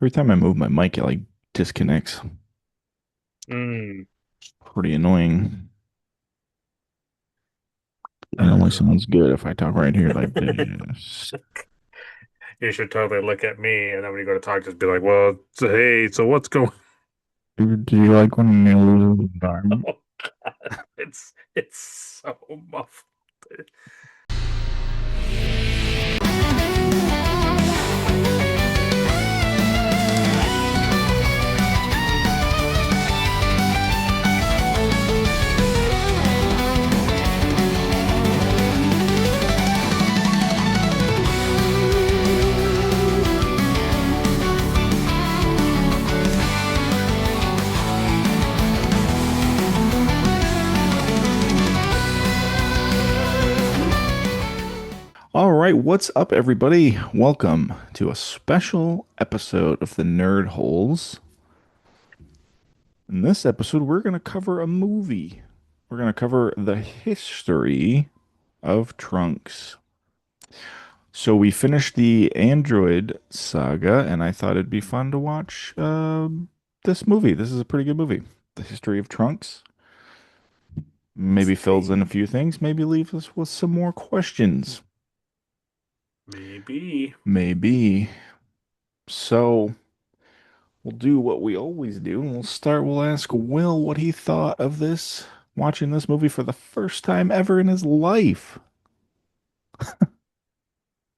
Every time I move my mic, it like disconnects. Mm. Pretty annoying. It only Uh, sounds good if I talk right here like this. you should totally look at me, and then when you go to talk, just be like, "Well, hey, so what's going Do you like when you lose an arm? on?" It's so muffled. All right, what's up, everybody? Welcome to a special episode of the Nerd Holes. In this episode, we're going to cover a movie. We're going to cover the history of Trunks. So we finished the Android saga, and I thought it'd be fun to watch this movie. This is a pretty good movie. The history of Trunks. Maybe fills in a few things. Maybe leaves us with some more questions. Maybe. Maybe. So we'll do what we always do, and we'll ask Will what he thought of this, watching this movie for the first time ever in his life.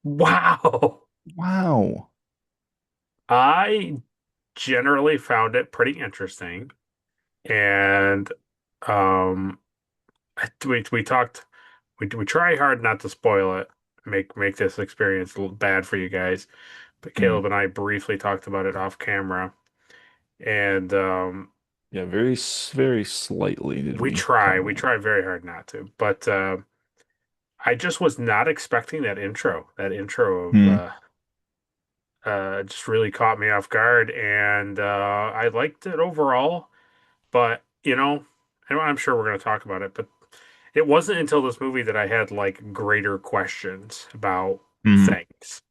Wow. Wow. I generally found it pretty interesting, and um, we talked. We try hard not to spoil it, make this experience a little bad for you guys. But Hmm. Caleb and I briefly talked about it off camera, and Yeah, very slightly did we we talk try we about it. try very hard not to. But I just was not expecting that intro. That intro of Hmm. just really caught me off guard, and I liked it overall. But and I'm sure we're going to talk about it, but it wasn't until this movie that I had like greater questions about Hmm. things.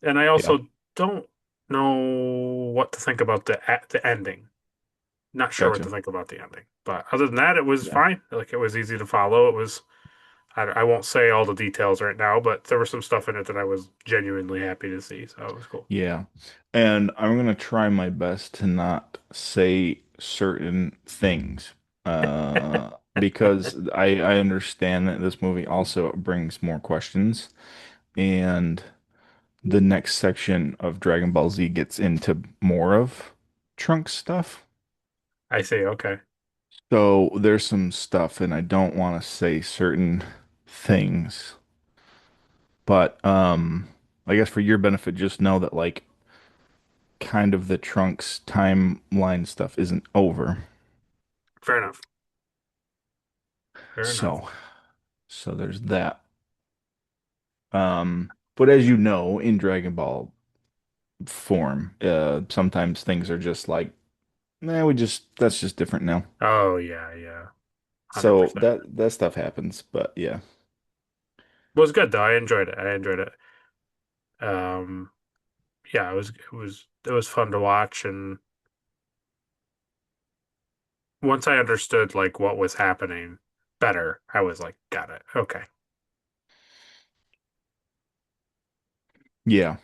And I Yeah, also don't know what to think about the ending. Not sure what to gotcha. think about the ending. But other than that, it was Yeah. fine. Like it was easy to follow. It was I won't say all the details right now, but there was some stuff in it that I was genuinely happy to see, so it was cool. Yeah. And I'm gonna try my best to not say certain things. Because I understand that this movie also brings more questions, and the next section of Dragon Ball Z gets into more of Trunks stuff. I see. Okay. So there's some stuff, and I don't want to say certain things, but I guess for your benefit, just know that like kind of the Trunks timeline stuff isn't over. Fair enough. Fair enough. So, so there's that. But as you know, in Dragon Ball form, sometimes things are just like, nah, that's just different now. Oh yeah, yeah. So 100%. that stuff happens, but yeah. It was good though. I enjoyed it. I enjoyed it. Um yeah, it was fun to watch, and once I understood like what was happening better, I was like, got it. Okay. Yeah.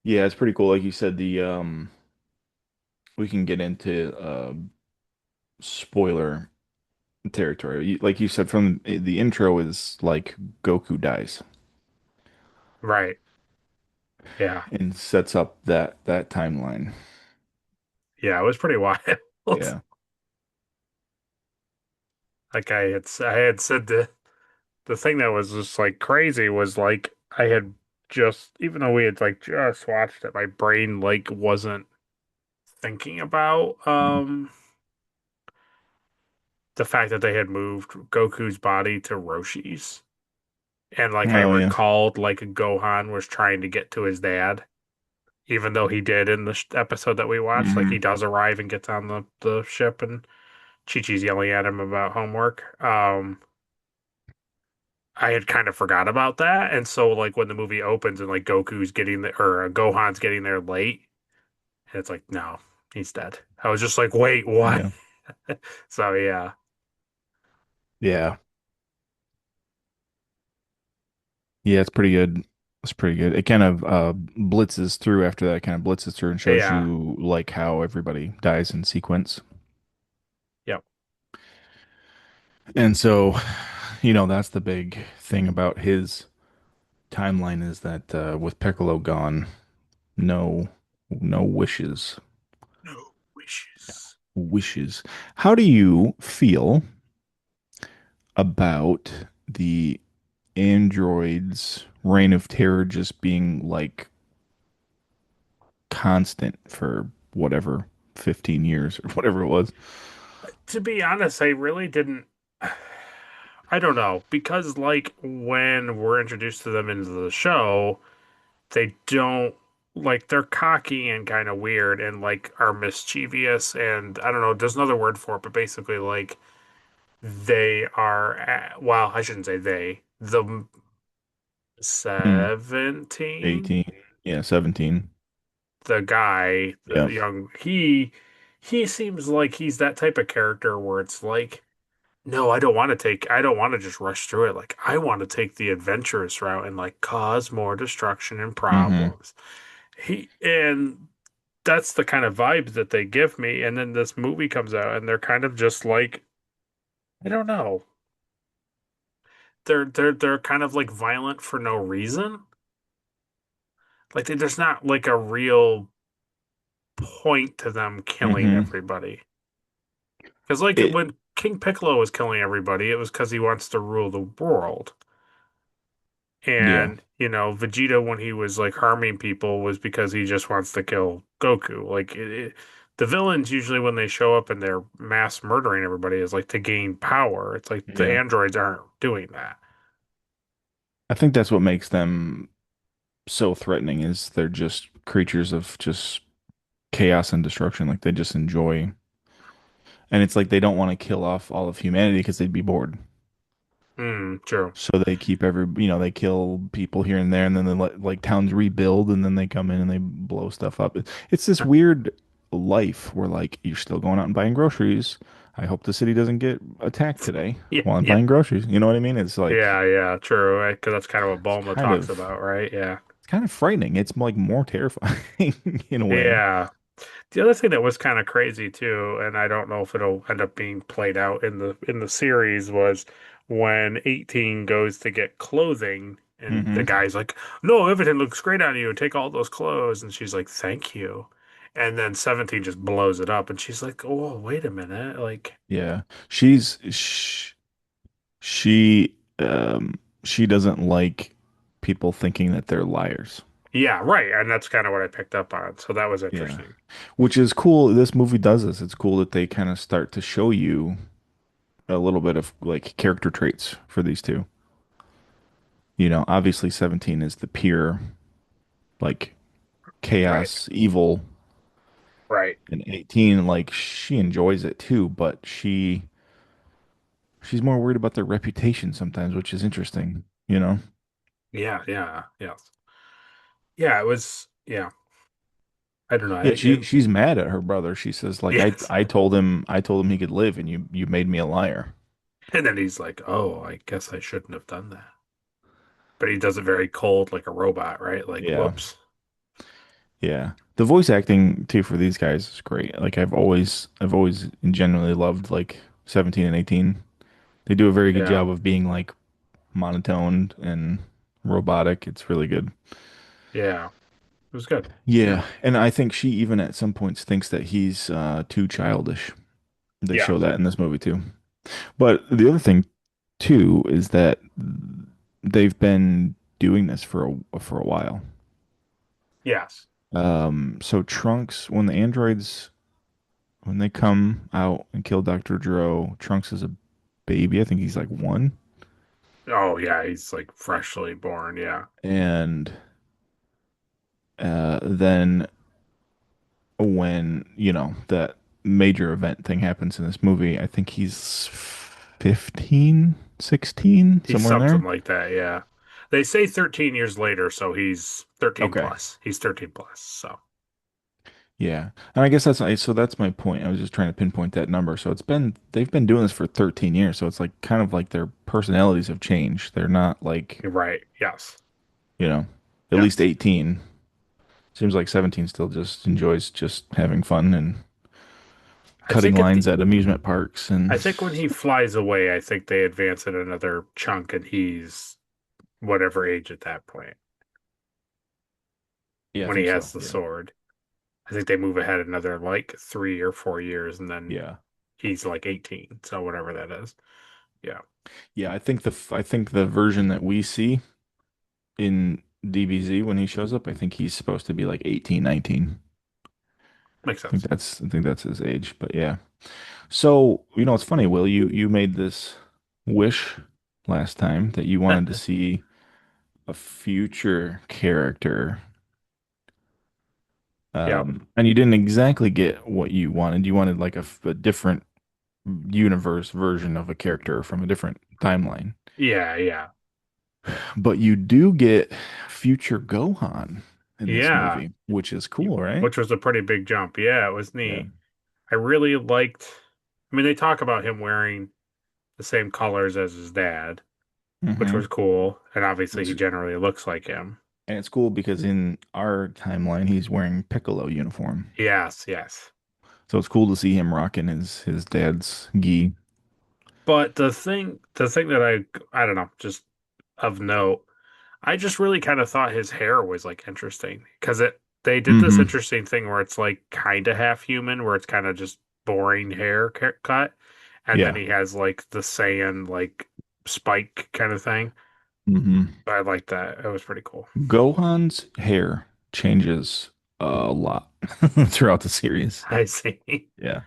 Yeah, it's pretty cool. Like you said, the we can get into spoiler territory. Like you said, from the intro is like Goku dies Right. Yeah. and sets up that timeline. Yeah, it was pretty wild. Yeah. Like I had said the thing that was just like crazy was like I had just even though we had like just watched it, my brain like wasn't thinking about Mm. the fact that they had moved Goku's body to Roshi's. And like I Oh yeah. recalled like Gohan was trying to get to his dad, even though he did in the episode that we watched. Like he Hmm. does arrive and gets on the ship, and Chi-Chi's yelling at him about homework. I had kind of forgot about that. And so like when the movie opens and like Goku's getting there or Gohan's getting there late, and it's like, no, he's dead. I was just like, wait, what? Yeah. So yeah. Yeah. Yeah, it's pretty good. It's pretty good. It kind of blitzes through after that, kind of blitzes through and shows Yeah. you like how everybody dies in sequence. Yep. And so, that's the big thing about his timeline is that with Piccolo gone, no no wishes. No wishes. Wishes. How do you feel about the android's reign of terror just being like constant for whatever 15 years or whatever it was? To be honest, I really didn't. I don't know because like when we're introduced to them into the show, they don't like they're cocky and kind of weird and like are mischievous and I don't know, there's another word for it, but basically like they are well, I shouldn't say they. The Hmm. 17, 18. Yeah, 17. the guy, the Yeah. young he seems like he's that type of character where it's like no, I don't want to just rush through it. Like, I want to take the adventurous route and like cause more destruction and Hmm. problems. And that's the kind of vibes that they give me. And then this movie comes out and they're kind of just like, I don't know. They're kind of like violent for no reason. Like there's not like a real point to them killing Hmm. everybody. Because like It, when King Piccolo was killing everybody, it was because he wants to rule the world. yeah. And, Vegeta, when he was like harming people, was because he just wants to kill Goku. Like, the villains usually, when they show up and they're mass murdering everybody, is like to gain power. It's like the Yeah. androids aren't doing that. I think that's what makes them so threatening is they're just creatures of just chaos and destruction. Like they just enjoy, and it's like they don't want to kill off all of humanity because they'd be bored. True. So they keep they kill people here and there, and then they let like towns rebuild, and then they come in and they blow stuff up. It's this weird life where like you're still going out and buying groceries. I hope the city doesn't get attacked today Yeah, while I'm yeah, buying groceries. You know what I mean? It's like yeah, true. Because that's kind of what it's Bulma kind talks of about, right? Yeah. it's kind of frightening. It's like more terrifying in a way. Yeah. The other thing that was kind of crazy too, and I don't know if it'll end up being played out in the series, was when 18 goes to get clothing and the Hmm. guy's like, "No, everything looks great on you. Take all those clothes." And she's like, "Thank you." And then 17 just blows it up and she's like, "Oh, wait a minute." Like, Yeah, she's sh she doesn't like people thinking that they're liars. yeah, right. And that's kind of what I picked up on. So that was Yeah. interesting. Which is cool. This movie does this. It's cool that they kind of start to show you a little bit of like character traits for these two. Obviously 17 is the pure like Right. chaos, evil, Right. and 18 like she enjoys it too, but she's more worried about their reputation sometimes, which is interesting. Yeah, yeah, yes. Yeah, it was, yeah. I don't know. Yeah, she's mad at her brother. She says like I Yes. I told him I told him he could live and you made me a liar. And then he's like, "Oh, I guess I shouldn't have done that." But he does it very cold, like a robot, right? Like, Yeah. whoops. Yeah. The voice acting too for these guys is great. Like I've always genuinely loved like 17 and 18. They do a very good Yeah, job of being like monotoned and robotic. It's really good. yeah, it was good. Yeah, Yeah, and I think she even at some points thinks that he's too childish. They yeah, show that in this movie too. But the other thing too is that they've been doing this for a while. yes. So Trunks, when they come out and kill Dr. Dro, Trunks is a baby. I think he's like one. Oh, yeah, he's like freshly born. Yeah, And then when, that major event thing happens in this movie, I think he's 15. 16, He's somewhere in something there. like that, yeah. They say 13 years later, so he's 13 Okay. plus. He's 13 plus, so Yeah. And I guess so that's my point. I was just trying to pinpoint that number. So they've been doing this for 13 years. So it's like kind of like their personalities have changed. They're not like, you're right. Yes. you know, at least Yes. 18. Seems like 17 still just enjoys just having fun and I cutting think at lines the at amusement parks and I think when he flies away, I think they advance it another chunk and he's whatever age at that point yeah, I when he think so. has the Yeah. sword. I think they move ahead another like 3 or 4 years and then Yeah. he's like 18. So whatever that is. Yeah. Yeah, I think the version that we see in DBZ when he shows up, I think he's supposed to be like 18, 19. Makes sense. I think that's his age, but yeah. So, it's funny, Will, you made this wish last time that you wanted to see a future character. Yep. And you didn't exactly get what you wanted. You wanted like a different universe version of a character from a different timeline. Yeah, yeah. But you do get future Gohan in this Yeah. movie, which is cool, right? Which was a pretty big jump. Yeah, it was Yeah. neat. I really liked, I mean, they talk about him wearing the same colors as his dad, which hmm was cool. And obviously, he Which generally looks like him. and it's cool because in our timeline he's wearing Piccolo uniform. Yes, yes. So it's cool to see him rocking his dad's gi. But the thing that I don't know, just of note, I just really kind of thought his hair was like interesting because they did this hmm interesting thing where it's like kind of half human, where it's kind of just boring cut, and then Yeah. he has like the sand like spike kind of thing. hmm I like that. It was pretty cool. Gohan's hair changes a lot throughout the series. I see. Yeah.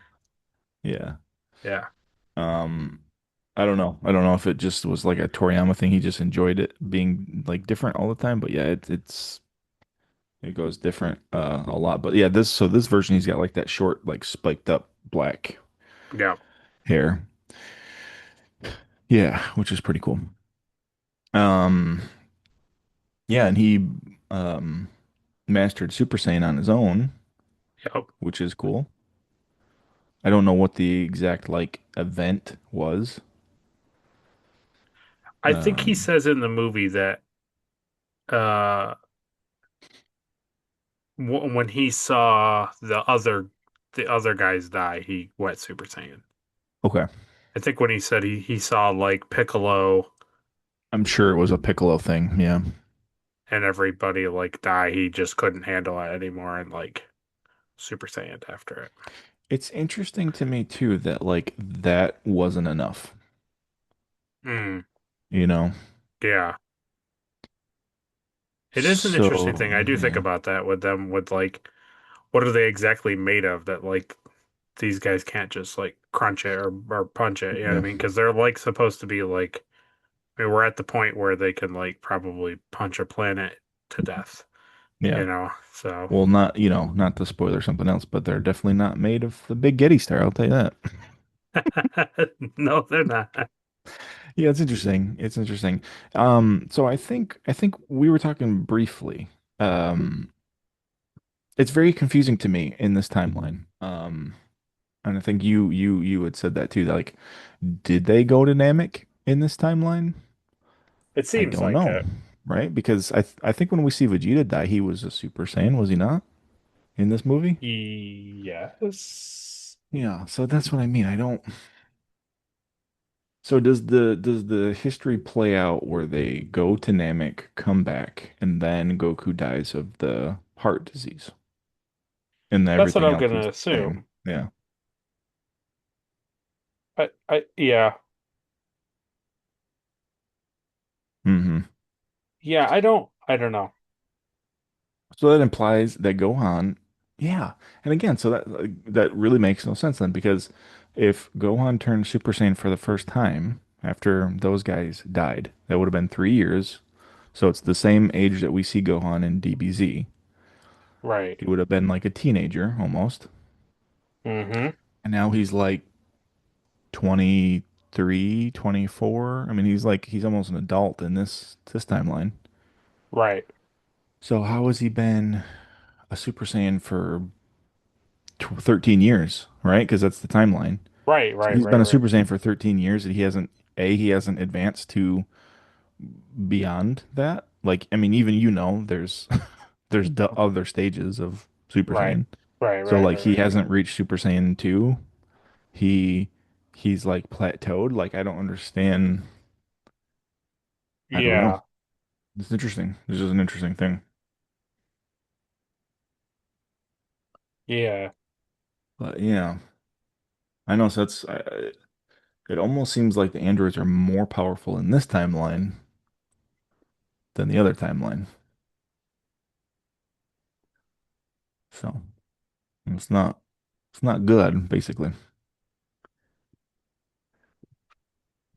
Yeah. Yeah. Um, I don't know. I don't know if it just was like a Toriyama thing. He just enjoyed it being like different all the time. But yeah, it goes different a lot. But yeah, this version he's got like that short, like spiked up black Yeah. hair. Yeah, which is pretty cool. Um, yeah, and he um mastered Super Saiyan on his own, Yep. which is cool. I don't know what the exact like event was. I think he Um, says in the movie that uh when he saw the other guys die, he went Super Saiyan. okay. I think when he said he saw like Piccolo I'm sure it was a Piccolo thing. Yeah. and everybody like die, he just couldn't handle it anymore and like Super Saiyan after it. It's interesting to me too that like that wasn't enough, Mm, you know? yeah. It is an interesting thing. So, I do think yeah. about that with them with like what are they exactly made of that like these guys can't just like crunch it or punch it, you know what I Yeah. mean? Because they're like supposed to be like I mean, we're at the point where they can like probably punch a planet to death, Yeah. So Well, not to spoil or something else, but they're definitely not made of the big Getty star, I'll tell you that. no, they're not. Yeah, it's interesting. It's interesting. So I think we were talking briefly. Um, it's very confusing to me in this timeline. And I think you had said that too. That like, did they go to Namek in this timeline? It I seems don't like know, it. right? Because I think when we see Vegeta die, he was a Super Saiyan, was he not? In this movie? Yes. Yeah, so that's what I mean. I don't. So does the history play out where they go to Namek, come back, and then Goku dies of the heart disease, and That's what everything I'm else gonna is the same? assume. Yeah. Yeah. hmm Yeah, I don't know. So that implies that Gohan, yeah. And again, so that really makes no sense then, because if Gohan turned Super Saiyan for the first time after those guys died, that would have been 3 years. So it's the same age that we see Gohan in DBZ. Right. He would have been like a teenager almost. Mm-hmm. And now he's like 26 23, 24. I mean, he's almost an adult in this timeline. Right. So how has he been a Super Saiyan for 13 years, right? Because that's the timeline. Right, So right, he's right, been a right. Super Saiyan for 13 years and he hasn't advanced to beyond that. Like, I mean, even there's there's the other stages of Super Right. Saiyan. Right, So right, like right, he right. hasn't reached Super Saiyan 2. He he's like plateaued. Like I don't understand. I don't know. Yeah. It's interesting. This is an interesting thing. Yeah. But yeah, I know. So it almost seems like the androids are more powerful in this timeline than the other timeline. So it's not it's not good, basically.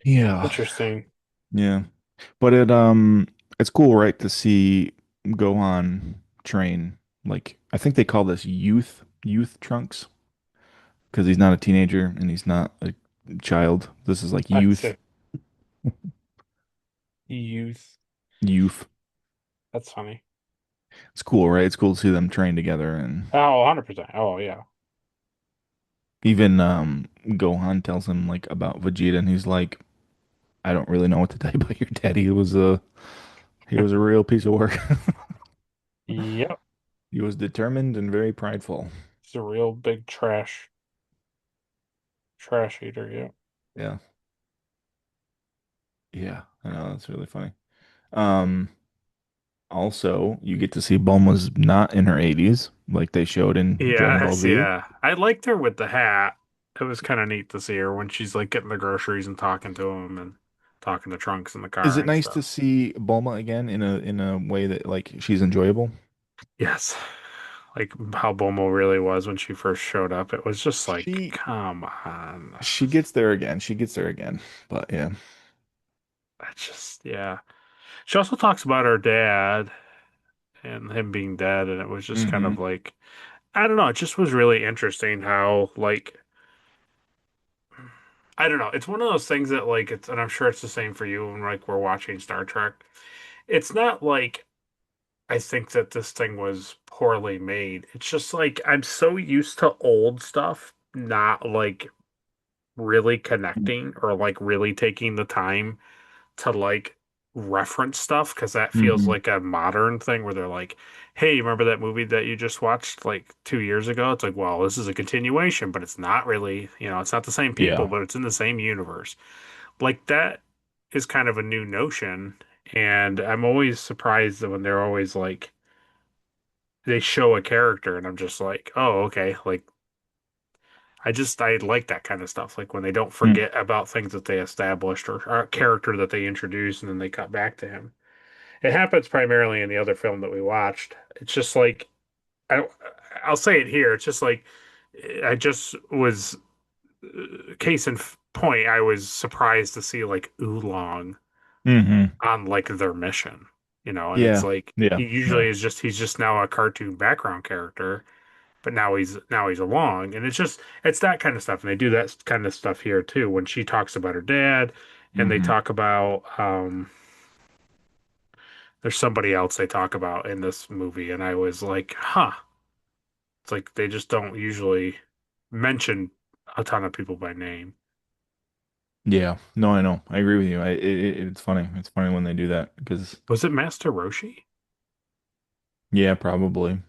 Yeah, Interesting. yeah. But it's cool, right, to see Gohan train. Like I think they call this youth trunks because he's not a teenager and he's not a child. This is like I'd youth, say youth. youth. That's funny. It's cool, right? It's cool to see them train together and Oh, 100%. Oh, yeah. even Gohan tells him like about Vegeta and he's like, I don't really know what to tell you about your daddy. He was a real piece of work. Yep. He was determined and very prideful. He's a real big trash eater. Yeah. Yeah. Yeah. I know that's really funny. Um Also, you get to see Bulma's not in her 80s like they showed in Dragon Ball Yes, Z. yeah. I liked her with the hat. It was kind of neat to see her when she's like getting the groceries and talking to him and talking to Trunks in the Is car it and nice to stuff. see Bulma again in a way that like she's enjoyable? Yes. Like how Bomo really was when she first showed up. It was just like, She come on. she gets there again. She gets there again. But yeah. That's just, yeah. She also talks about her dad and him being dead, and it was just kind Hmm. of like, I don't know, it just was really interesting how, like, I don't know. It's one of those things that, like, it's, and I'm sure it's the same for you when, like, we're watching Star Trek. It's not like I think that this thing was poorly made. It's just like I'm so used to old stuff, not like really connecting or like really taking the time to like reference stuff because that feels Hmm. like a modern thing where they're like, "Hey, remember that movie that you just watched like 2 years ago?" It's like, well, this is a continuation, but it's not really, it's not the same people, Yeah. but it's in the same universe. Like that is kind of a new notion, and I'm always surprised that when they're always like they show a character, and I'm just like, oh, okay, like. I like that kind of stuff, like when they don't Mm. forget about things that they established or a character that they introduced and then they cut back to him. It happens primarily in the other film that we watched. It's just like I don't, I'll say it here. It's just like I just was case in point. I was surprised to see like Oolong Hmm. on like their mission, and it's Yeah. like Yeah. he usually Yeah. he's just now a cartoon background character, but now he's along, and it's that kind of stuff, and they do that kind of stuff here too. When she talks about her dad, and they Hmm. talk about there's somebody else they talk about in this movie, and I was like, huh. It's like they just don't usually mention a ton of people by name. Yeah. No, I know. I agree with you. It's funny. It's funny when they do that because Was it Master Roshi? yeah, probably.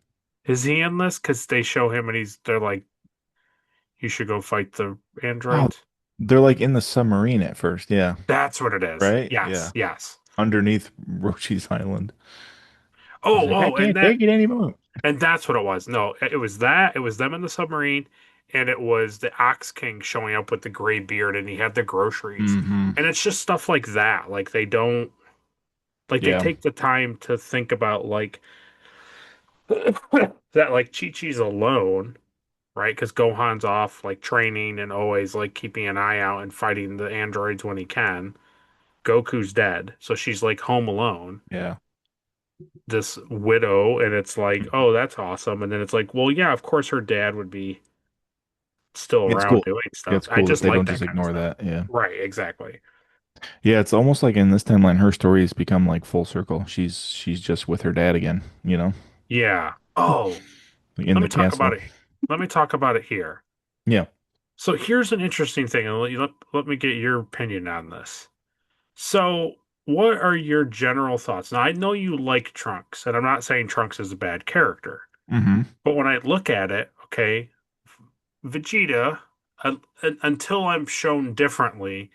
Is he in this? Because they show him and they're like, you should go fight the Oh, androids. they're like in the submarine at first. Yeah. That's what it is. Right? Yes, Yeah. yes. Underneath Roshi's island. He's Oh, like, I oh, can't take it anymore. and that's what it was. No, it was that. It was them in the submarine, and it was the Ox King showing up with the gray beard, and he had the groceries. Hmm. And it's just stuff like that. Like they don't like they Yeah. take the time to think about like that like Chi-Chi's alone, right? Because Gohan's off like training and always like keeping an eye out and fighting the androids when he can. Goku's dead, so she's like home alone. Yeah. This widow, and it's like, oh, that's awesome. And then it's like, well, yeah, of course her dad would be. still It's around cool. doing Yeah, stuff. it's I cool that just they like don't that just kind of ignore stuff. that. Yeah. Right, exactly. Yeah, it's almost like in this timeline, her story has become like full circle. She's just with her dad again, Yeah. Oh, like in let the me talk about castle. it. Let me talk about it here. Yeah. So here's an interesting thing, and let me get your opinion on this. So, what are your general thoughts? Now, I know you like Trunks, and I'm not saying Trunks is a bad character, Hmm. but when I look at it, okay, Vegeta, until I'm shown differently,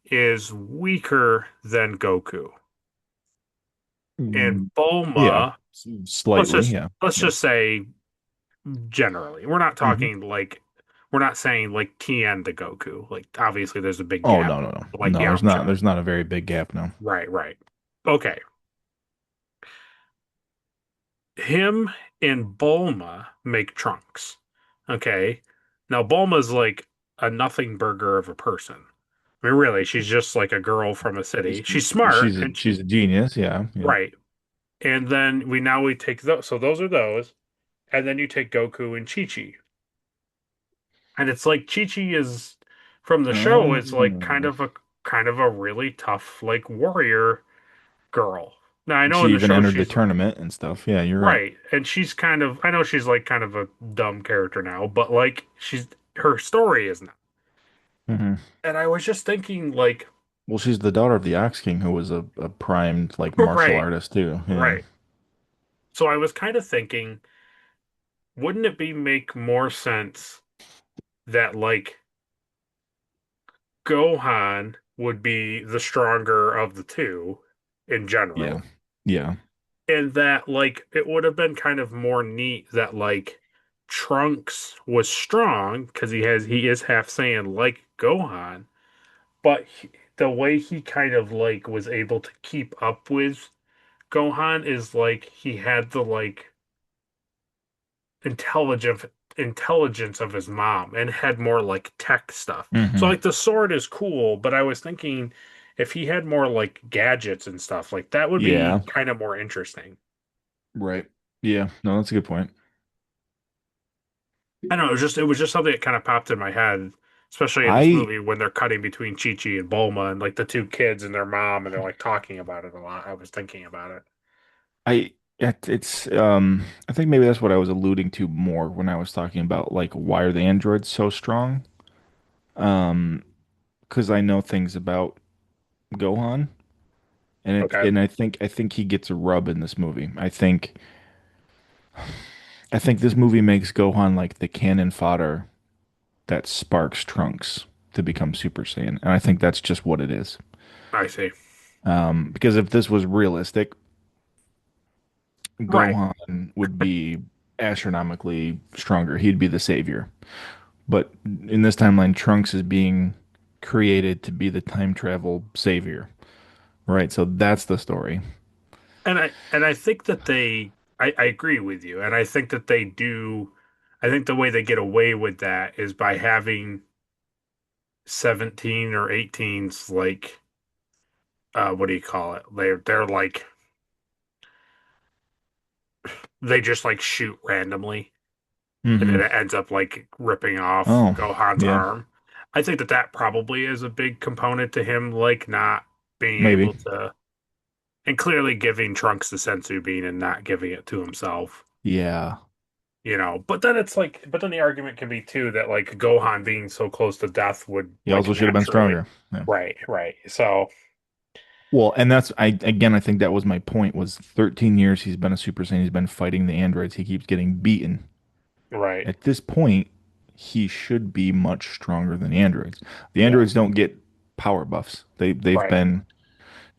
is weaker than Goku. And Yeah. Bulma, Slightly. Yeah. let's Yeah. just say generally. We're not Hmm. talking like we're not saying like Tien to Goku. Like obviously there's a big Oh, gap, no, no, no. like No, there's not Yamcha. there's not a very big gap now. Right, right. Okay. Him and Bulma make Trunks. Okay. Now Bulma's like a nothing burger of a person. I mean, really, she's just like a girl from a city. She's She's smart she's a and she's a genius. Yeah. Yeah. right. And then we take those. So those are those. And then you take Goku and Chi-Chi. And it's like Chi-Chi is from the show is like Oh. kind of a really tough like warrior girl. Now I know She in the even show entered the she's tournament and stuff. Yeah, you're right. right, and she's kind of I know she's like kind of a dumb character now, but like she's her story is not. Hmm. And I was just thinking like Well, she's the daughter of the Ox King, who was a primed like martial right, artist too. Yeah. right. So I was kind of thinking, wouldn't it be make more sense that like Gohan would be the stronger of the two in Yeah. general? Yeah. And that like it would have been kind of more neat that like Trunks was strong because he is half Saiyan like Gohan, but the way he kind of like was able to keep up with Gohan is like he had the like intelligent intelligence of his mom and had more like tech stuff. So Hmm. like the sword is cool, but I was thinking if he had more like gadgets and stuff, like that would be Yeah. kind of more interesting. Right. Yeah. No, that's a good point. I don't know, it was just something that kind of popped in my head, especially in this I movie when they're cutting between Chi-Chi and Bulma and like the two kids and their mom and they're like talking about it a lot. I was thinking about it. it's I think maybe that's what I was alluding to more when I was talking about like why are the androids so strong? Um, because I know things about Gohan Okay. and I think he gets a rub in this movie. I think this movie makes Gohan like the cannon fodder that sparks Trunks to become Super Saiyan. And I think that's just what it is. I see. Because if this was realistic, Right. Gohan would be astronomically stronger. He'd be the savior. But in this timeline, Trunks is being created to be the time travel savior, right? So that's the story. And I think that I agree with you. And I think that they do I think the way they get away with that is by having 17 or 18s like what do you call it? They're like they just like shoot randomly and then Hmm. it ends up like ripping off Oh, Gohan's yeah, arm. I think that that probably is a big component to him like not being maybe. able to and clearly giving Trunks the sensu bean and not giving it to himself. Yeah. You know, but then it's like, but then the argument can be too that like Gohan being so close to death would He like also should have been naturally, stronger. Yeah. right, right. So, Well, and I think that was my point was 13 years he's been a Super Saiyan. He's been fighting the androids. He keeps getting beaten. right, At this point, he should be much stronger than the androids. The yeah, androids don't get power buffs. They've right, been,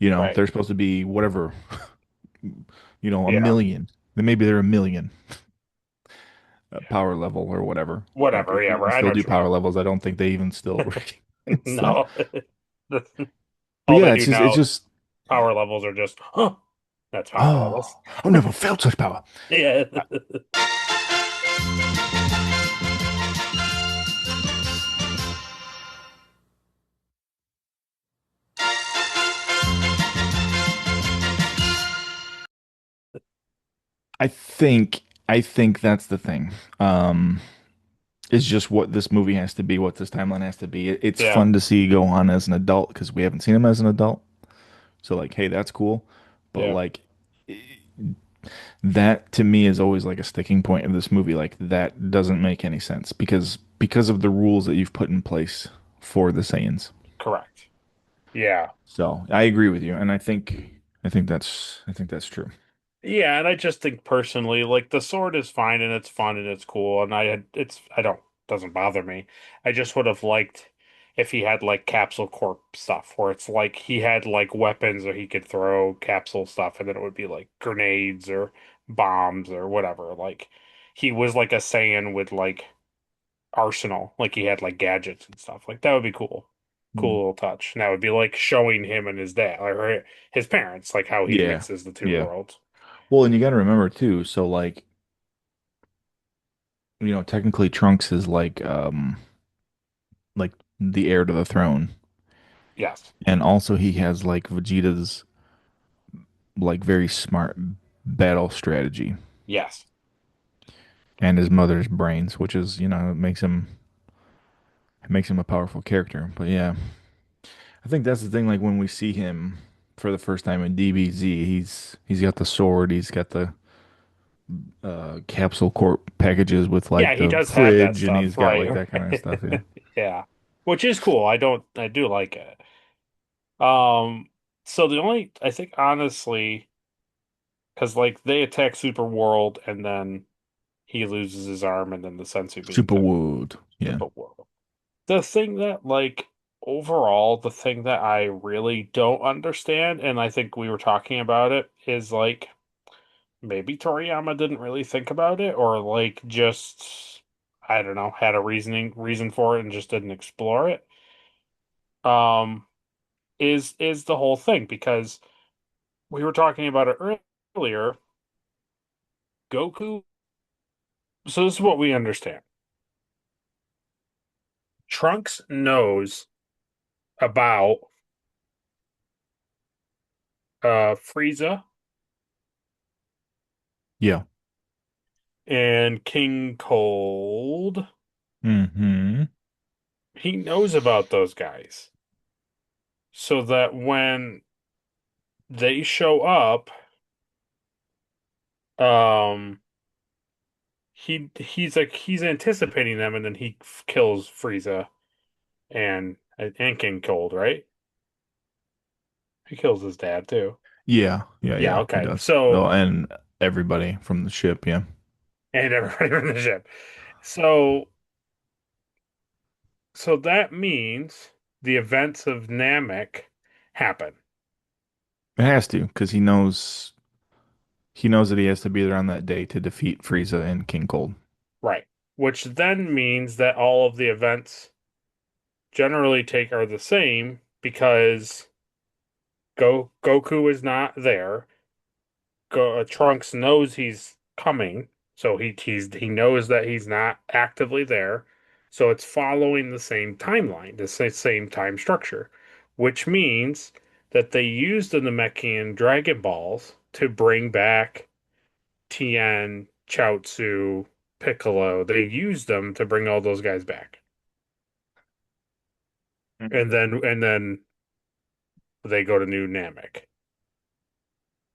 right, they're supposed to be whatever, a yeah, million. Then maybe they're a million yeah, power level or whatever. Like whatever, if they yeah, even right. I know still what do you're talking power levels, I don't think they even still work. about. So, No, but all yeah, they it's do just it's now, just power levels are just, huh, that's power levels. oh, I've never felt such power. Yeah. I think I think that's the thing. Um, is just what this movie has to be, what this timeline has to be. It's Yeah, fun to see Gohan as an adult because we haven't seen him as an adult. So like, hey, that's cool. But yeah, like that to me is always like a sticking point of this movie. Like that doesn't make any sense because of the rules that you've put in place for the Saiyans. correct. Yeah. So I agree with you, and I think that's true. Yeah, and I just think personally, like the sword is fine and it's fun and it's cool, and I don't doesn't bother me. I just would have liked if he had like Capsule Corp stuff where it's like he had like weapons or he could throw capsule stuff and then it would be like grenades or bombs or whatever. Like he was like a Saiyan with like arsenal, like he had like gadgets and stuff. Like that would be cool. Hmm. Cool little touch. And that would be like showing him and his dad or his parents, like how he Yeah, mixes the two yeah. worlds. Well, and you got to remember too. So like, technically Trunks is like the heir to the throne, Yes. and also he has like Vegeta's like very smart battle strategy Yes. and his mother's brains, which is, it makes him a powerful character. But yeah, I think that's the thing. Like when we see him for the first time in DBZ, he's got the sword, he's got the capsule corp packages with Yeah, like he the does have that fridge, and stuff, he's got right? like that kind of stuff. Yeah, Yeah. Which is cool. I do like it. So the only I think honestly, because like they attack Super World and then he loses his arm and then the Sensu beans super him. wood. Yeah, Super World. The thing that like overall, the thing that I really don't understand, and I think we were talking about it, is like maybe Toriyama didn't really think about it, or like just I don't know, had a reason for it and just didn't explore it. Um, is the whole thing because we were talking about it earlier. Goku. So this is what we understand. Trunks knows about Frieza yeah. and King Cold. Hmm. He knows about those guys so that when they show up, um, he's anticipating them, and then he kills Frieza and King Cold, right? He kills his dad too. Yeah, yeah, Yeah, yeah. He okay. does. Oh, So and everybody from the ship. Yeah, and everybody from the ship. So so that means the events of Namek happen, it has to because he knows that he has to be there on that day to defeat Frieza and King Cold. right? Which then means that all of the events generally take are the same because Goku is not there. Trunks knows he's coming, so he knows that he's not actively there. So it's following the same timeline, the same time structure, which means that they used the Namekian Dragon Balls to bring back Tien, Chaozu, Piccolo. They used them to bring all those guys back, Mhm. and then they go to New Namek.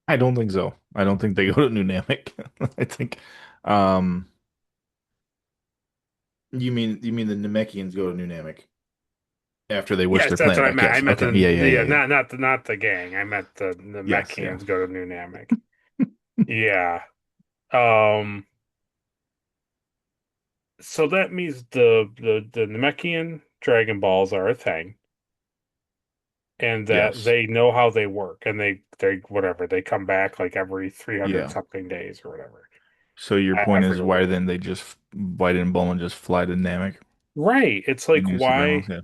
I don't think so. I don't think they go to New Namek. I think, um, you mean the Namekians go to New Namek after they wish Yes, their that's planet what I back? meant. I Yes. meant Okay. Yeah, yeah, yeah, yeah, yeah. not the gang. I meant the Yes, yeah. Mechians go to New Namek. Yeah. Um. So that means the Namekian Dragon Balls are a thing, and that Yes. they know how they work, and they whatever they come back like every 300 Yeah. something days or whatever. So your I point is forget what why it is. then why didn't Bulma just fly to Namek Right. It's and like use the Dragon Balls? Yeah.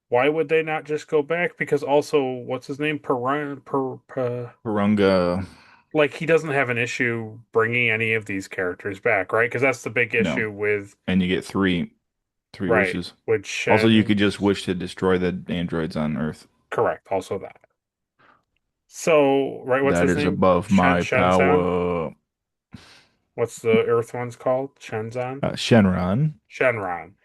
why would they not just go back? Because also, what's his name? Purunga, Like he doesn't have an issue bringing any of these characters back, right? Because that's the big no. issue with And you get three right wishes. with Also, you Shen. could just wish to destroy the androids on Earth. Correct. Also that. So right, what's That his is name? above my Shen San. power. What's the Earth one's called? Shenzan? Shenron. Shenron.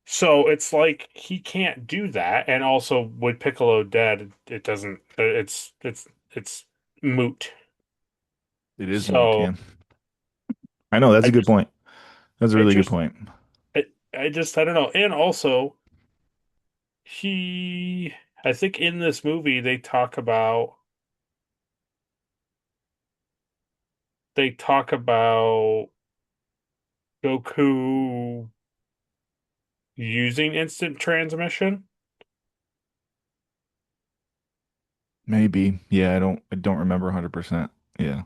So it's like he can't do that, and also with Piccolo dead, it doesn't. It's moot. It is moot, So yeah. I know, that's I a good just point. That's a I really good just point. I don't know. And also he I think in this movie they talk about Goku using instant transmission. Maybe. Yeah, I don't remember 100%. Yeah.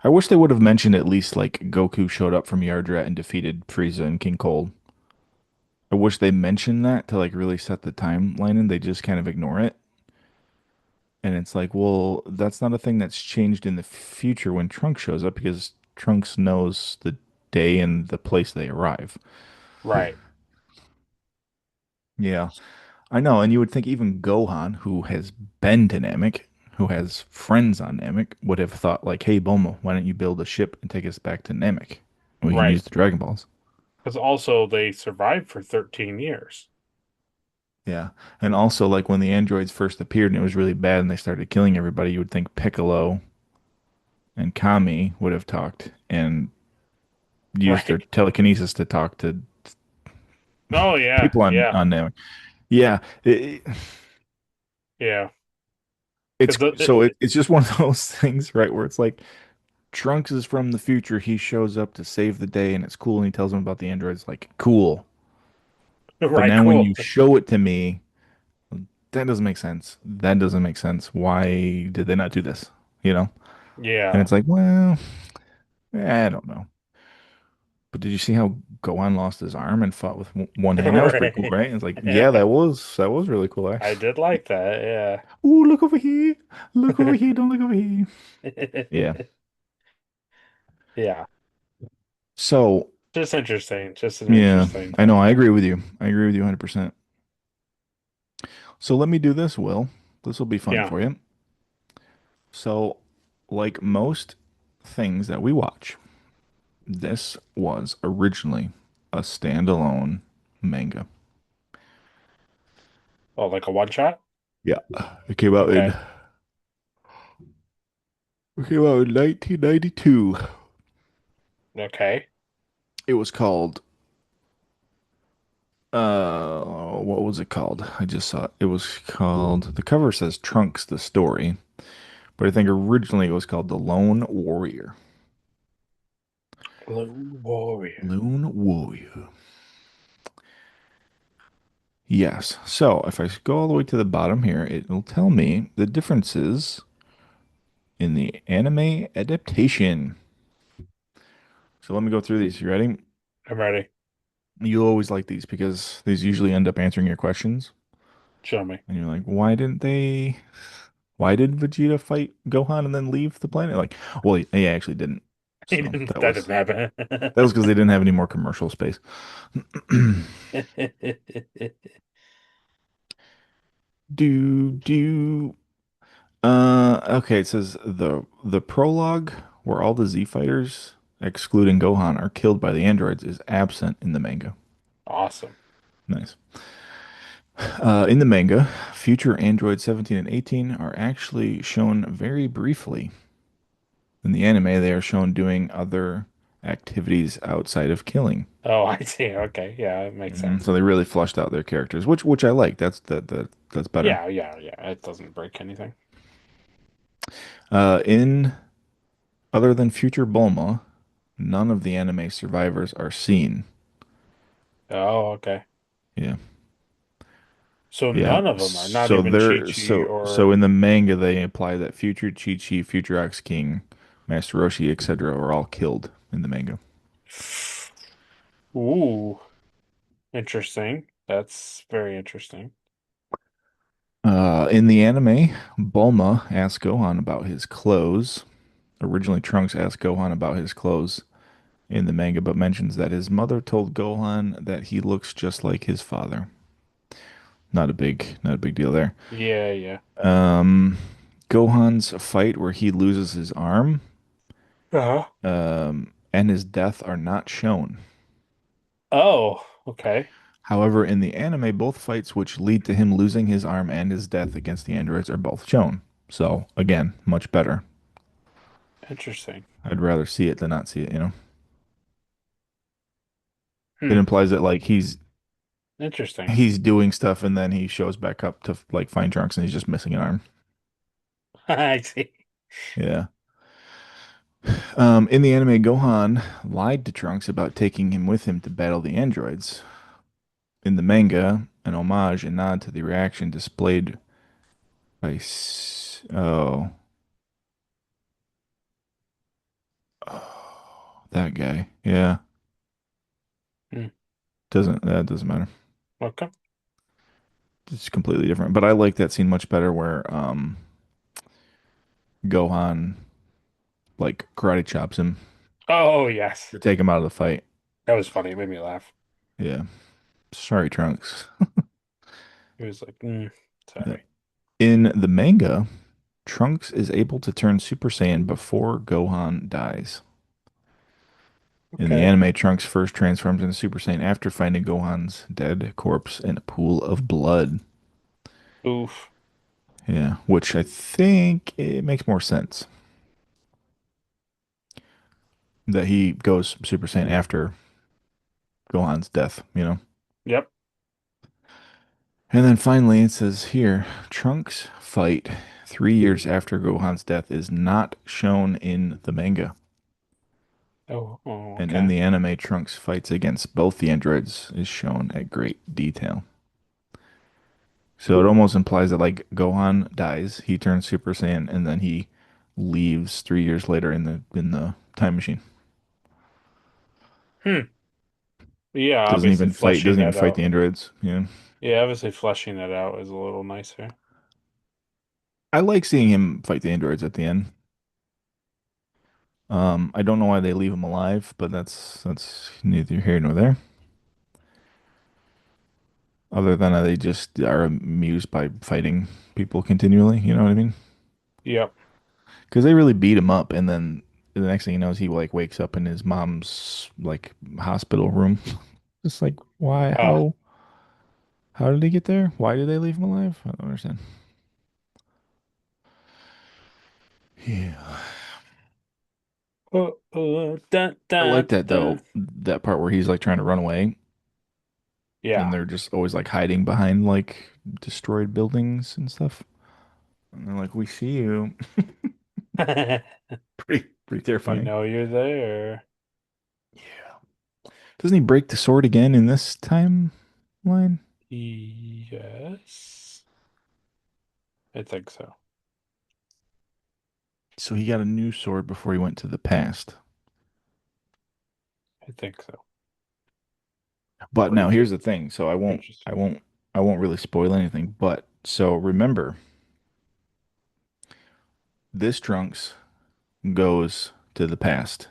I wish they would have mentioned at least like Goku showed up from Yardrat and defeated Frieza and King Cold. I wish they mentioned that to like really set the timeline and they just kind of ignore it. And it's like, well, that's not a thing that's changed in the future when Trunks shows up because Trunks knows the day and the place they arrive. Right. Yeah, I know. And you would think even Gohan, who has been to Namek, who has friends on Namek, would have thought like, hey, Bulma, why don't you build a ship and take us back to Namek? We can Right. use the Dragon Balls. Because also they survived for 13 years. Yeah. And also, like when the androids first appeared and it was really bad and they started killing everybody, you would think Piccolo and Kami would have talked and used their Right. telekinesis to talk to Oh yeah, people on yeah, Namek. Yeah, yeah. it's Because the so it's just one of those things, right, where it's like Trunks is from the future. He shows up to save the day, and it's cool. And he tells him about the androids, like cool. But right, now when cool. you show it to me, that doesn't make sense. That doesn't make sense. Why did they not do this? You know? And Yeah. it's like, well, I don't know. But did you see how Gohan lost his arm and fought with one hand? That was pretty cool, Right. right? It's like, yeah, Yeah. that was really cool, I actually. did like that, Ooh, look over here. Look over yeah. here. Don't look over here. Yeah. Yeah. So, Just interesting. Just an yeah, interesting I know. thing. I agree with you. I agree with you 100%. So let me do this, Will. This will be fun Yeah. for you. So, like most things that we watch, this was originally a standalone manga. Oh, like a one shot? Yeah. It came out in Okay. it came out in 1992. Okay. It was called what was it called? I just saw it. It was called the cover says Trunks the Story, but I think originally it was called The Lone Warrior. Blue Warrior. Lone Warrior. Yes. So if I go all the way to the bottom here, it will tell me the differences in the anime adaptation. So let me go through these. You ready? I'm ready. You always like these because these usually end up answering your questions. Show me. And you're like, why did Vegeta fight Gohan and then leave the planet? Like, well, he actually didn't. So that That was didn't happen. that was because they didn't have any more commercial space. Do okay, it says the prologue where all the Z fighters, excluding Gohan, are killed by the androids is absent in the manga. Awesome. Nice. In the manga, future androids 17 and 18 are actually shown very briefly. In the anime, they are shown doing other activities outside of killing. Oh, I see. Okay. Yeah, it makes sense. So they really flushed out their characters, which I like. That's better. Yeah, yeah, yeah. It doesn't break anything. In other than future Bulma, none of the anime survivors are seen. Oh, okay. Yeah. So Yeah. none of them are, not So even they're Chi-Chi so or in the manga they imply that future Chi-Chi, future Ox King, Master Roshi, etc. are all killed in the manga. Ooh, interesting. That's very interesting. In the anime, Bulma asks Gohan about his clothes. Originally, Trunks asked Gohan about his clothes in the manga, but mentions that his mother told Gohan that he looks just like his father. Not a big deal there. Yeah, yeah. Um, Gohan's fight where he loses his arm. Uh-huh. and his death are not shown. Oh, okay. However, in the anime, both fights which lead to him losing his arm and his death against the androids are both shown. So, again, much better. Interesting. I'd rather see it than not see it, you know? It Hmm. implies that like Interesting. he's doing stuff and then he shows back up to like find Trunks and he's just missing an arm. I see. Yeah. In the anime, Gohan lied to Trunks about taking him with him to battle the androids. In the manga, an homage and nod to the reaction displayed by that guy. Yeah, Hmm. doesn't matter. Okay. It's completely different. But I like that scene much better where Gohan like karate chops him Oh, yes. to take him out of the fight. That was funny. It made me laugh. Yeah. Sorry, Trunks. He was like, Yeah. sorry. In the manga, Trunks is able to turn Super Saiyan before Gohan dies. In the Okay. anime, Trunks first transforms into Super Saiyan after finding Gohan's dead corpse in a pool of blood. Oof. Yeah, which I think it makes more sense that he goes Super Saiyan Hmm. after Gohan's death, you know? Yep. And then finally it says here, Trunks' fight 3 years after Gohan's death is not shown in the manga. Oh, And in okay. the anime, Trunks fights against both the androids is shown at great detail. So it almost implies that like Gohan dies, he turns Super Saiyan, and then he leaves 3 years later in the time machine. Hmm. Yeah, obviously fleshing Doesn't even that fight out. the androids. Yeah. Yeah, obviously fleshing that out is a little nicer. I like seeing him fight the androids at the end. I don't know why they leave him alive, but that's neither here nor there. Other than they just are amused by fighting people continually, you know what I mean? Yep. Because they really beat him up, and then the next thing he knows, he like wakes up in his mom's like hospital room. Just like, why? Ah. How did he get there? Why did they leave him alive? I don't understand. Yeah. Dun, I like dun, that dun. though. That part where he's like trying to run away and Yeah. they're just always like hiding behind like destroyed buildings and stuff. And they're like, "We see you." Pretty We terrifying. know you're there. Yeah. Doesn't he break the sword again in this timeline? Yes. I think so. So he got a new sword before he went to the past. I think so. But Pretty now sure. here's the thing. So Interesting. I won't really spoil anything. But so remember, this Trunks goes to the past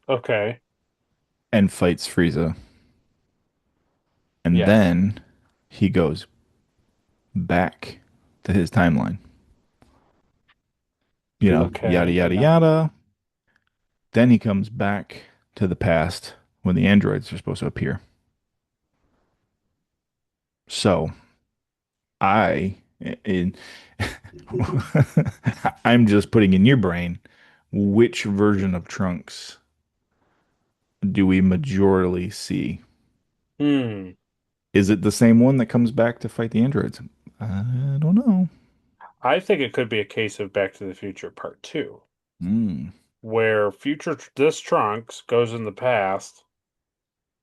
Okay. and fights Frieza. And Yes. then he goes back to his timeline. You know, yada, Okay. yada, Yeah. yada. Then he comes back to the past when the androids are supposed to appear. So I, in, I'm just putting in your brain, which version of Trunks do we majorly see? Hmm. Is it the same one that comes back to fight the androids? I don't know. I think it could be a case of Back to the Future Part 2, Mm, where this Trunks goes in the past.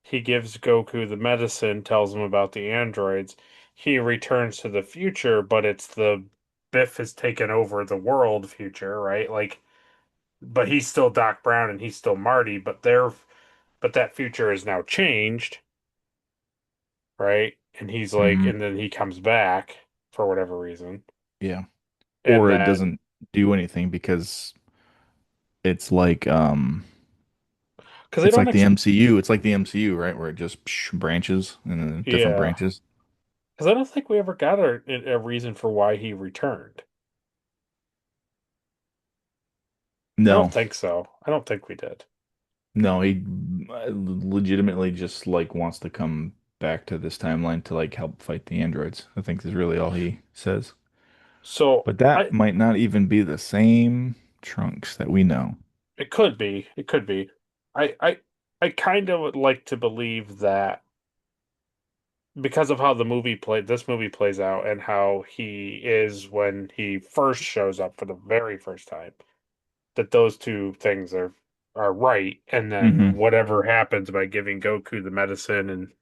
He gives Goku the medicine, tells him about the androids. He returns to the future, but it's the Biff has taken over the world future, right? Like, but he's still Doc Brown and he's still Marty, but that future is now changed, right? And he's like, hmm and then he comes back for whatever reason. yeah. And Or it then, doesn't do anything because it's like because they it's don't, like the MCU. It's like the MCU, right? Where it just branches and then different yeah, branches. because I don't think we ever got a reason for why he returned. I don't No, think so. I don't think we did. no, he legitimately just like wants to come back to this timeline to like help fight the androids. I think is really all he says. So But that I might not even be the same Trunks that we know. it could be. It could be. I I I kind of would like to believe that because of how this movie plays out and how he is when he first shows up for the very first time, that those two things are right, and then Hmm. whatever happens by giving Goku the medicine and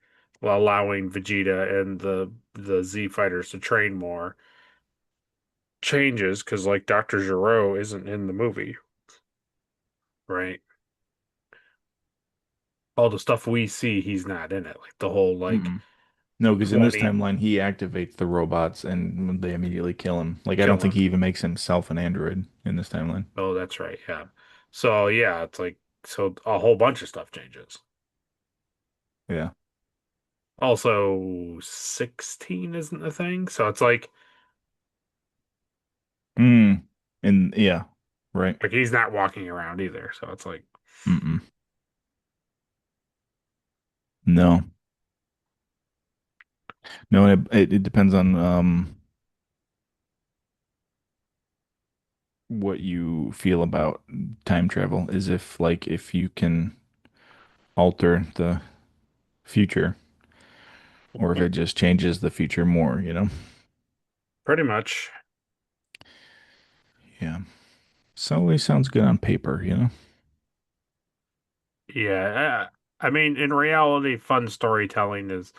allowing Vegeta and the Z fighters to train more changes because like Dr. Gero isn't in the movie, right? All the stuff we see, he's not in it. Like the whole like Mm-mm. No, because in when this he timeline he activates the robots and they immediately kill him. Like I don't kill think him. he even makes himself an android in this timeline. Oh, that's right. Yeah. So yeah, it's like so a whole bunch of stuff changes. Yeah. Also, 16 isn't a thing. So it's Mm. And yeah, right. like he's not walking around either. So it's like Mm-mm. No. No, and it depends on what you feel about time travel. Is if like if you can alter the future or if it just changes the future more, you know? pretty much. Yeah. So it sounds good on paper, you know? Yeah. I mean, in reality, fun storytelling is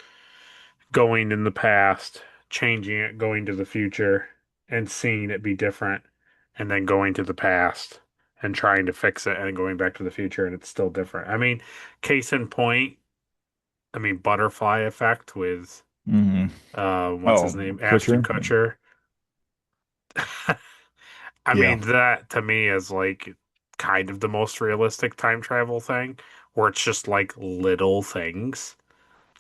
going in the past, changing it, going to the future, and seeing it be different, and then going to the past and trying to fix it and going back to the future and it's still different. I mean, case in point, I mean, butterfly effect with Hmm. what's his Oh, name? Ashton Kutcher? Kutcher. I Yeah. mean, that to me is like kind of the most realistic time travel thing, where it's just like little things,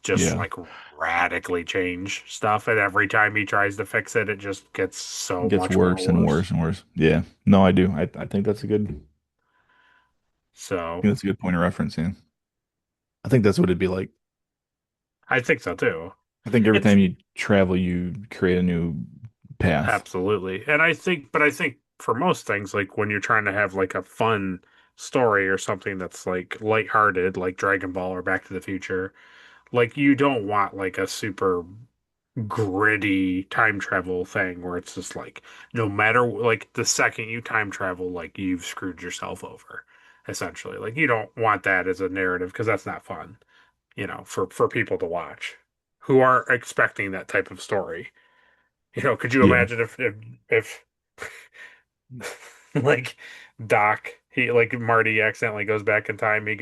just Yeah. like radically change stuff. And every time he tries to fix it, it just gets It so gets much more worse and worse. worse and worse. Yeah. No, I do. I think that's a good So that's a good point of reference, yeah. I think that's what it'd be like. I think so too. I think every It's time you travel, you create a new path. absolutely. And I think for most things, like when you're trying to have like a fun story or something that's like lighthearted, like Dragon Ball or Back to the Future, like you don't want like a super gritty time travel thing where it's just like no matter like the second you time travel, like you've screwed yourself over, essentially. Like you don't want that as a narrative because that's not fun, for people to watch who are expecting that type of story. Could you Yeah. imagine if like Doc, he like Marty accidentally goes back in time, he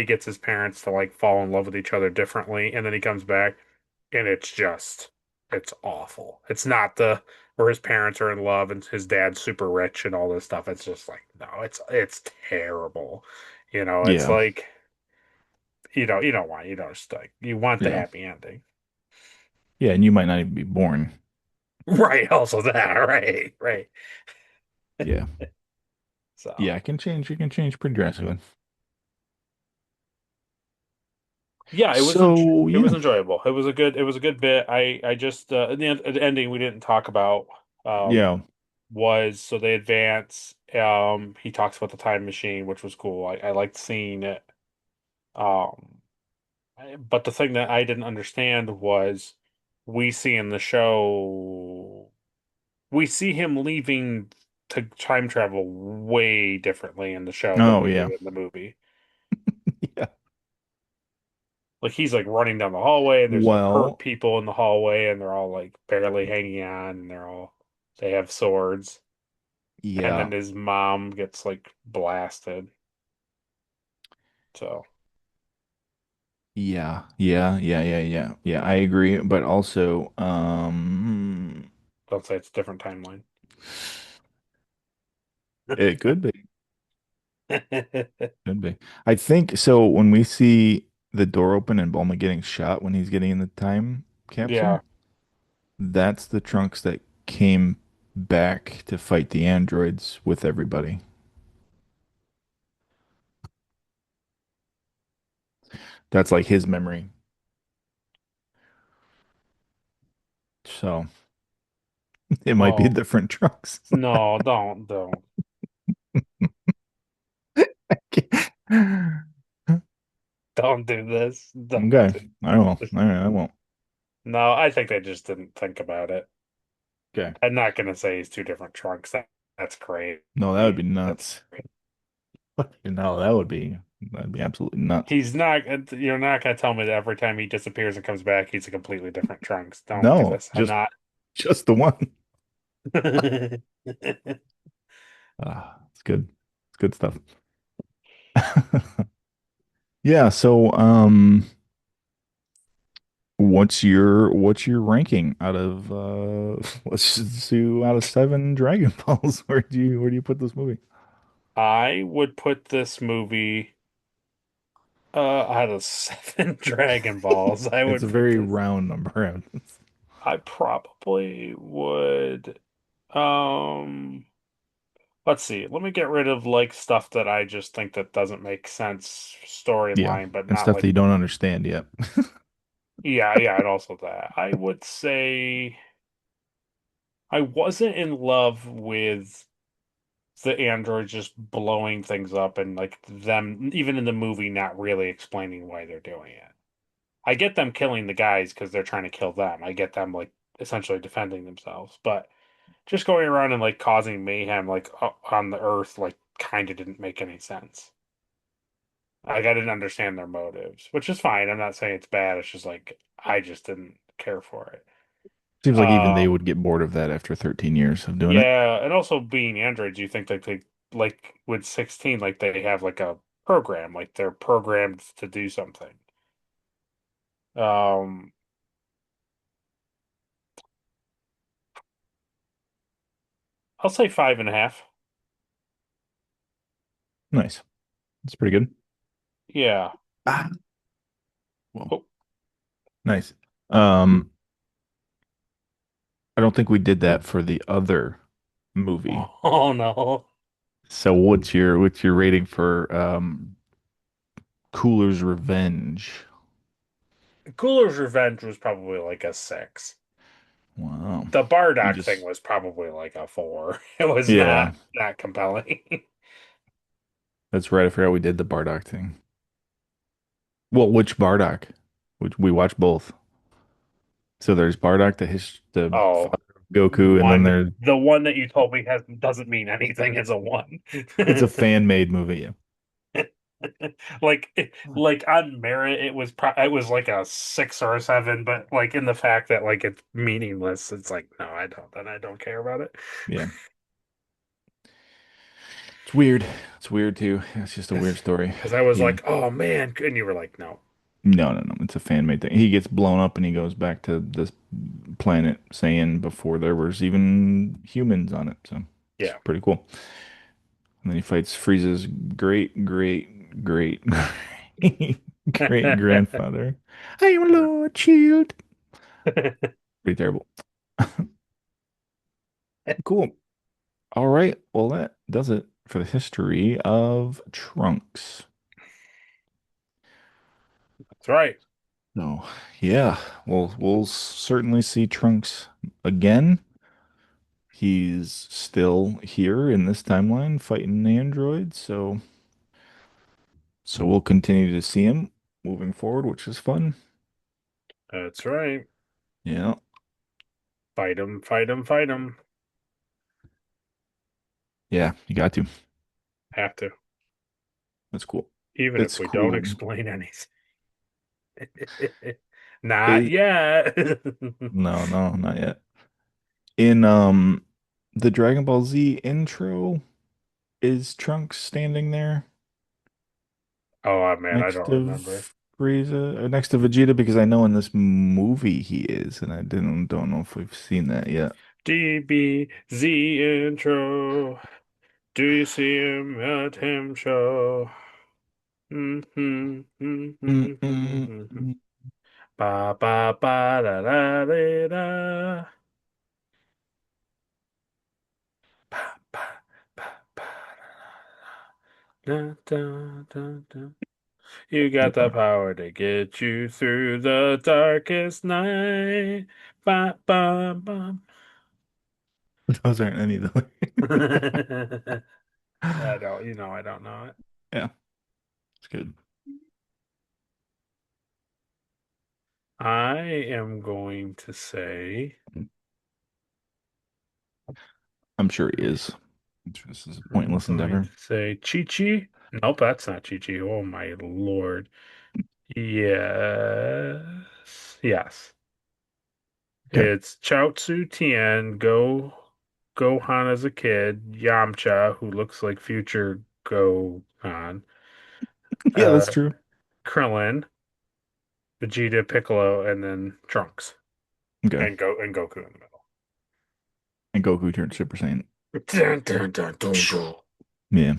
gets his parents to like fall in love with each other differently, and then he comes back and it's awful. It's not the where his parents are in love and his dad's super rich and all this stuff. It's just like no, it's terrible. It's Yeah. like you don't just like you want the Yeah. happy ending. Yeah, and you might not even be born. Right, also that, right, right. Yeah. So Yeah, it can change pretty drastically. yeah, So, it was yeah. enjoyable. It was a good bit. I just the ending we didn't talk about um Yeah. was so they advance. He talks about the time machine, which was cool. I liked seeing it. Um, but the thing that I didn't understand was we see in the show we see him leaving to time travel way differently in the show than Oh, we yeah. do in the movie. Yeah. Like he's like running down the hallway and there's like hurt Well, people in the hallway and they're all like barely hanging on and they have swords. And yeah. then his mom gets like blasted. So Yeah. Yeah. Yeah. Yeah. Yeah. Yeah. I agree. But also, don't say it's a different timeline. it could be. Could be. I think so. When we see the door open and Bulma getting shot when he's getting in the time Yeah. capsule, that's the Trunks that came back to fight the androids with everybody. That's like his memory. So it might be Oh, different trunks. no, don't. Don't do this. Don't Okay, do I will. All this. right, I won't. No, I think they just didn't think about it. Okay. I'm not gonna say he's two different trunks. That's crazy. No, that would be That's nuts. crazy. No, that'd be absolutely nuts. He's not. You're not gonna tell me that every time he disappears and comes back, he's a completely different trunks. Don't do No, this. I'm not. just the one. Ah, it's good. It's good stuff. Yeah, so what's your ranking out of let's just do out of seven Dragon Balls? Where do you put this movie? I would put this movie out of seven Dragon Balls. I It's a would put very this. round number. I probably would. Um, let's see. Let me get rid of like stuff that I just think that doesn't make sense Yeah, storyline, but and not stuff that like you don't understand yet. yeah, and also that. I would say I wasn't in love with the androids just blowing things up and like them even in the movie not really explaining why they're doing it. I get them killing the guys because they're trying to kill them. I get them like essentially defending themselves, but just going around and like causing mayhem like on the earth like kind of didn't make any sense. Like I didn't understand their motives, which is fine. I'm not saying it's bad. It's just like I just didn't care for it. Seems like even they Um, would get bored of that after 13 years of doing it. yeah, and also being androids, you think like they like with 16, like they have like a program, like they're programmed to do something. Um, I'll say 5.5. Nice. That's pretty good. Yeah. Ah, well, Oh, nice. Um, I don't think we did that for the other movie. oh no. So what's your rating for Cooler's Revenge? Cooler's Revenge was probably like a 6. Wow. The You Bardock thing just was probably like a 4. It was yeah, not that compelling. that's right. I forgot we did the Bardock thing. Well, which Bardock? Which we watched both. So there's Bardock, the Oh, father of Goku, and then the one that you told me has doesn't mean anything as a 1. it's a fan-made movie. Yeah. Like like on merit it was like a 6 or a 7, but like in the fact that like it's meaningless, it's like no, I don't care about it. Yeah. It's weird. It's weird too. It's just a Because weird story. I was Yeah. like, oh man, and you were like, no. No, no, no. It's a fan-made thing. He gets blown up and he goes back to this planet saying before there was even humans on it. So it's Yeah. pretty cool. And then he fights Frieza's great great grandfather. I am Lord Shield. Pretty terrible. Cool. All right. Well, that does it for the history of Trunks. That's right. So, yeah, we'll certainly see Trunks again. He's still here in this timeline fighting androids, so we'll continue to see him moving forward, which is fun. That's right. Yeah. Fight him, fight him, fight him. Yeah, you got to. Have to. That's cool. Even if It's we don't cool. explain anything. Not It, yet. no, no, not yet. In the Dragon Ball Z intro, is Trunks standing there Oh man, I next don't to remember. Frieza, or next to Vegeta? Because I know in this movie he is, and I didn't don't know if we've seen that yet. DBZ intro. Do you see him at him show? Mm-hmm, Mm, mm-hmm, mm, mm-hmm. mm. Ba ba ba da da da da. Ba ba ba ba da da da da da. You got the Yeah. power to get you through the darkest night. Ba, ba, ba. Those aren't any of the. I don't, I don't know it. Yeah, it's good. I am going to say, I'm sure he is. This is a I'm pointless going to endeavor. say Chi-Chi. Nope, that's not Chi-Chi. Oh my Lord. Yes. Yes. Okay. It's Chaozu Tien, Gohan as a kid, Yamcha, who looks like future Gohan, Yeah, that's uh, true. Krillin, Vegeta, Piccolo, and then Trunks Okay. and Goku in the And Goku turned Super Saiyan. middle. Dun, dun, dun, dun, dun. Yeah.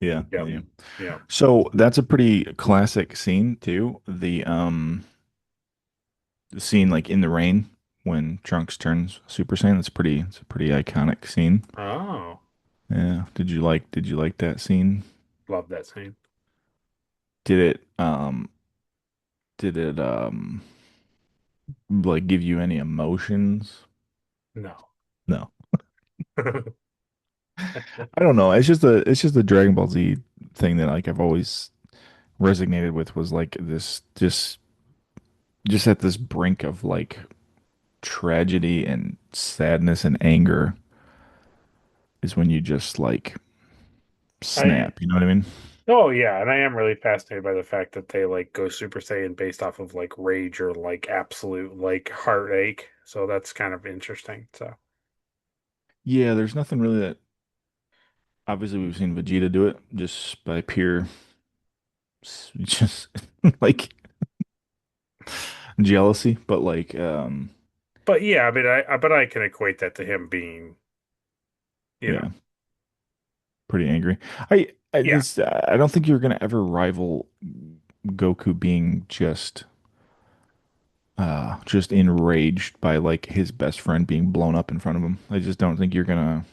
Yeah. Yep. Yeah. Yep. So that's a pretty classic scene too. The scene like in the rain when Trunks turns Super Saiyan. It's a pretty iconic scene. Oh, Yeah. Did you like that scene? love that scene. Did it did it like give you any emotions? No. No. I don't know. It's just a Dragon Ball Z thing that like I've always resonated with was like this just at this brink of like tragedy and sadness and anger is when you just like I snap, you know what I mean? Oh yeah, and I am really fascinated by the fact that they like go Super Saiyan based off of like rage or like absolute like heartache. So that's kind of interesting. So Yeah, there's nothing really that obviously we've seen Vegeta do it just by pure just like jealousy, but like but yeah, I mean I can equate that to him being, you know. yeah, pretty angry. Yeah. I don't think you're gonna ever rival Goku being just enraged by like his best friend being blown up in front of him. I just don't think you're gonna,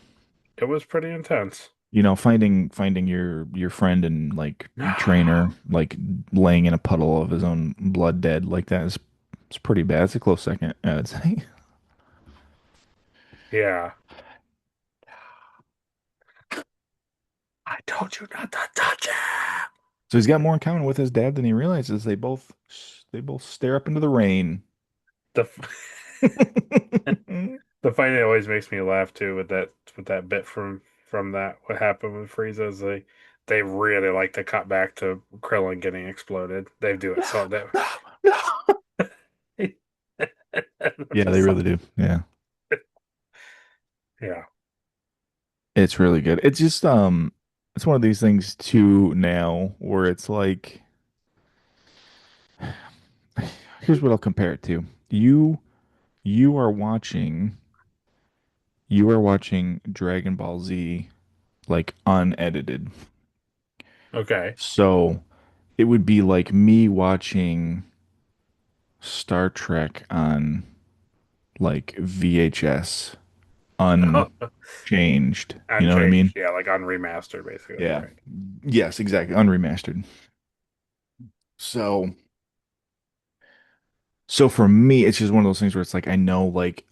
It was pretty intense. you know, finding your friend and like No. trainer like laying in a puddle of his own blood dead like that is it's pretty bad. It's a close second, I would say. Yeah. I told you not to touch it. So he's got more in common with his dad than he realizes. They both stare up into the rain. The the fight that always makes me laugh too with that bit from that what happened with Frieza is they really like to cut back to Krillin getting exploded. They do it so that No, no. I'm Yeah, they just really like, do. Yeah. yeah. It's really good. It's just it's one of these things too now where it's like here's what I'll compare it to. You are watching Dragon Ball Z like unedited. Okay. So it would be like me watching Star Trek on like VHS unchanged. You know what I mean? Unchanged. Yeah, like on remastered basically, Yeah. right? Yes, exactly. Unremastered. So so for me, it's just one of those things where it's like I know like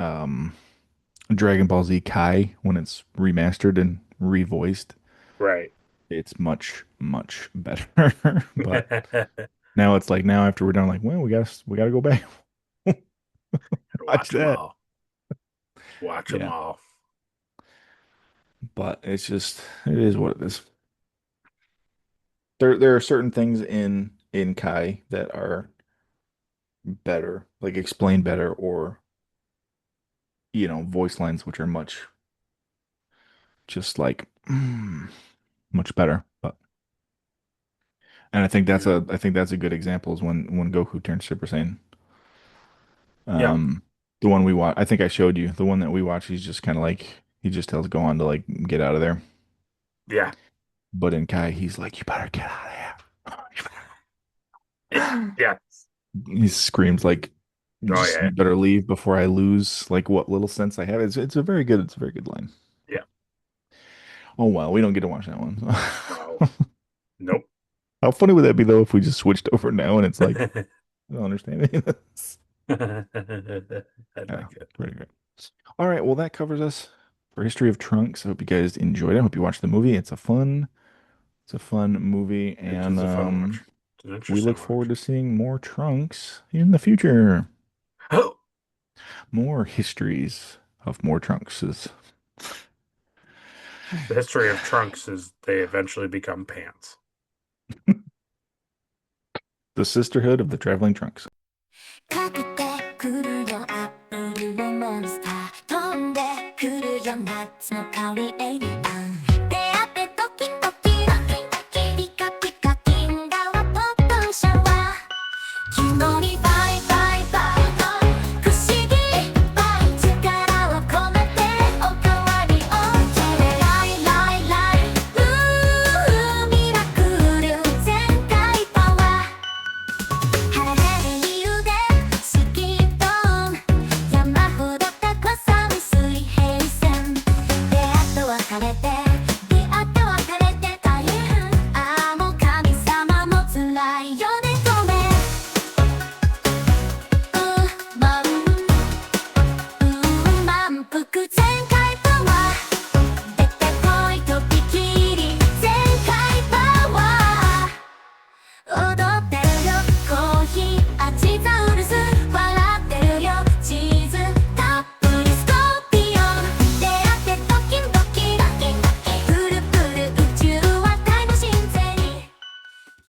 Dragon Ball Z Kai when it's remastered and revoiced, Right. it's much better. But now it's like now after we're done, like, well, we gotta go back watch Watch them that. all. Watch them Yeah. all. But it's just it is what it is. There are certain things in Kai that are better, like explained better, or you know, voice lines which are much just like much better. But and Yeah. I think that's a good example is when Goku turns Super Saiyan. Yeah. Um, the one we watch, I think I showed you the one that we watch. He's just kind of like he just tells Gohan to like get out of there. Yeah. But in Kai, he's like, "You better get out of here." Yeah. He screams like, Oh "Just yeah. you better leave before I lose like what little sense I have." It's a very good line. Yeah. Oh well, we don't get to watch that one. No. Nope. How funny would that be though if we just switched over now and it's like, I don't understand any of this. I Yeah, like it. pretty great. All right, well that covers us for History of Trunks. I hope you guys enjoyed it. I hope you watched the movie. It's a fun movie, It and is a fun watch. It's an we look interesting forward watch. to seeing more Trunks in the future. Oh, More histories of more Trunkses. the history of trunks is they eventually become pants. The Sisterhood of the Traveling Trunks.